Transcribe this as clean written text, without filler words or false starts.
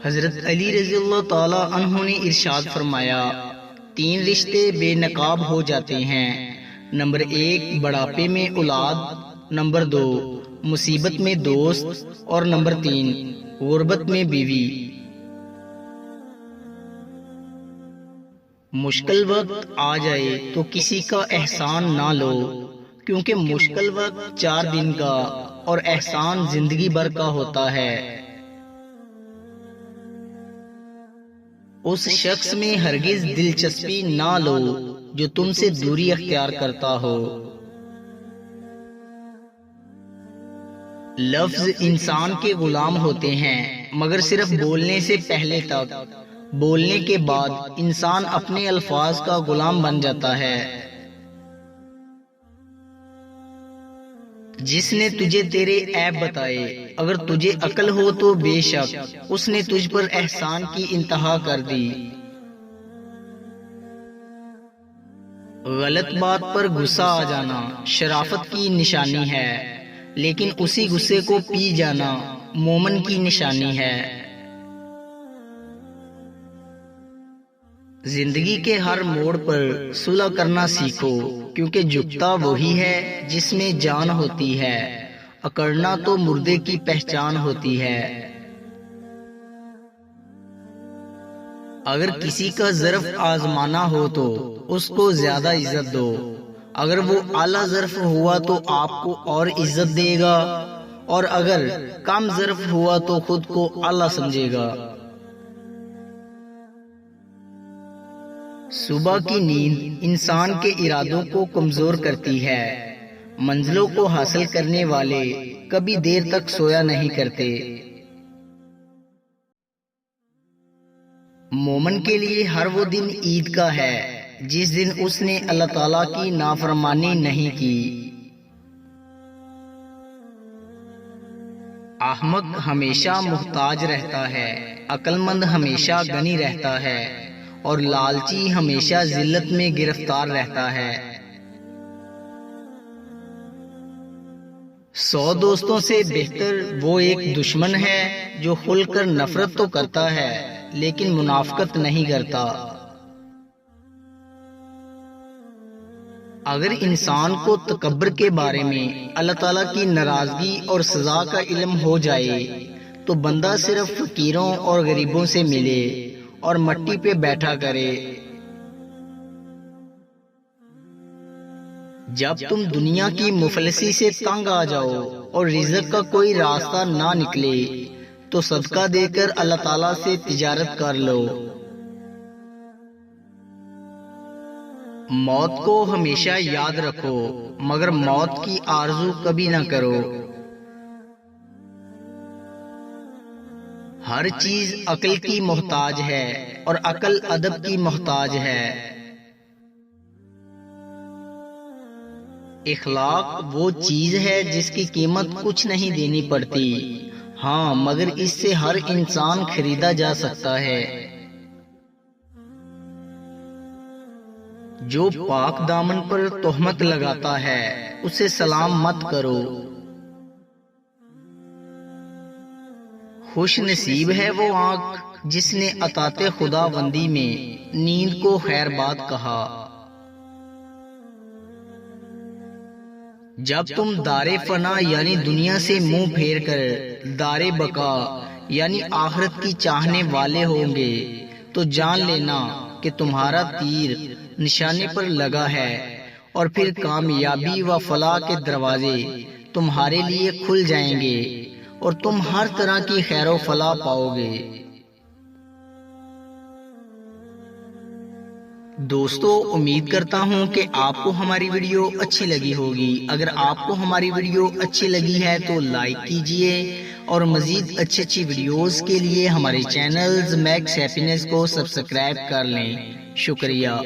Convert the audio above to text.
حضرت علی رضی اللہ تعالی عنہ نے ارشاد فرمایا، 3 رشتے بے نقاب ہو جاتے ہیں۔ نمبر 1 بڑھاپے میں اولاد، نمبر 2 مصیبت میں دوست، اور نمبر 3 غربت میں بیوی۔ مشکل وقت آ جائے تو کسی کا احسان نہ لو، کیونکہ مشکل وقت 4 دن کا اور احسان زندگی بھر کا ہوتا ہے۔ اس شخص میں ہرگز دلچسپی نہ لو جو تم سے دوری اختیار کرتا ہو۔ لفظ انسان کے غلام ہوتے ہیں، مگر صرف بولنے سے پہلے تک، بولنے کے بعد انسان اپنے الفاظ کا غلام بن جاتا ہے۔ جس نے تجھے تیرے عیب بتائے، اگر تجھے عقل ہو تو بے شک اس نے تجھ پر احسان کی انتہا کر دی۔ غلط بات پر غصہ آ جانا شرافت کی نشانی ہے، لیکن اسی غصے کو پی جانا مومن کی نشانی ہے۔ زندگی کے ہر موڑ پر صلح کرنا سیکھو، کیونکہ جھکتا وہی ہے جس میں جان ہوتی ہے، اکڑنا تو مردے کی پہچان ہوتی ہے۔ اگر کسی کا ظرف آزمانا ہو تو اس کو زیادہ عزت دو، اگر وہ اعلیٰ ظرف ہوا تو آپ کو اور عزت دے گا، اور اگر کم ظرف ہوا تو خود کو اعلیٰ سمجھے گا۔ صبح کی نیند انسان کے ارادوں کو کمزور کرتی ہے۔ منزلوں کو حاصل کرنے والے کبھی دیر تک سویا نہیں کرتے۔ مومن کے لیے ہر وہ دن عید کا ہے جس دن اس نے اللہ تعالیٰ کی نافرمانی نہیں کی۔ احمق ہمیشہ محتاج رہتا ہے، عقل مند ہمیشہ غنی رہتا ہے، اور لالچی ہمیشہ ذلت میں گرفتار رہتا ہے۔ 100 دوستوں سے بہتر وہ ایک دشمن ہے جو کھل کر نفرت تو کرتا ہے لیکن منافقت نہیں کرتا۔ اگر انسان کو تکبر کے بارے میں اللہ تعالیٰ کی ناراضگی اور سزا کا علم ہو جائے تو بندہ صرف فقیروں اور غریبوں سے ملے اور مٹی پہ بیٹھا کرے۔ جب تم دنیا کی مفلسی سے تنگ آ جاؤ اور رزق کا کوئی راستہ نہ نکلے تو صدقہ دے کر اللہ تعالیٰ سے تجارت کر لو۔ موت کو ہمیشہ یاد رکھو، مگر موت کی آرزو کبھی نہ کرو۔ ہر چیز عقل کی محتاج ہے اور عقل ادب کی محتاج ہے۔ اخلاق وہ چیز ہے جس کی قیمت کچھ نہیں دینی پڑتی، ہاں مگر اس سے ہر انسان خریدا جا سکتا ہے۔ جو پاک دامن پر تہمت لگاتا ہے اسے سلام مت کرو۔ خوش نصیب ہے وہ آنکھ جس نے اطاعت خدا بندی میں نیند کو خیر بات کہا۔ جب تم دار فنا یعنی دنیا سے منہ پھیر کر دار بقا یعنی آخرت کی چاہنے والے ہوں گے تو جان لینا کہ تمہارا تیر نشانے پر لگا ہے، اور پھر کامیابی و فلاح کے دروازے تمہارے لیے کھل جائیں گے اور تم ہر طرح کی خیر و فلاح پاؤ گے۔ دوستو، امید کرتا ہوں کہ آپ کو ہماری ویڈیو اچھی لگی ہوگی۔ اگر آپ کو ہماری ویڈیو اچھی لگی ہے تو لائک کیجئے، اور مزید اچھی ویڈیوز کے لیے ہمارے چینل میکس ہیپینس کو سبسکرائب کر لیں۔ شکریہ۔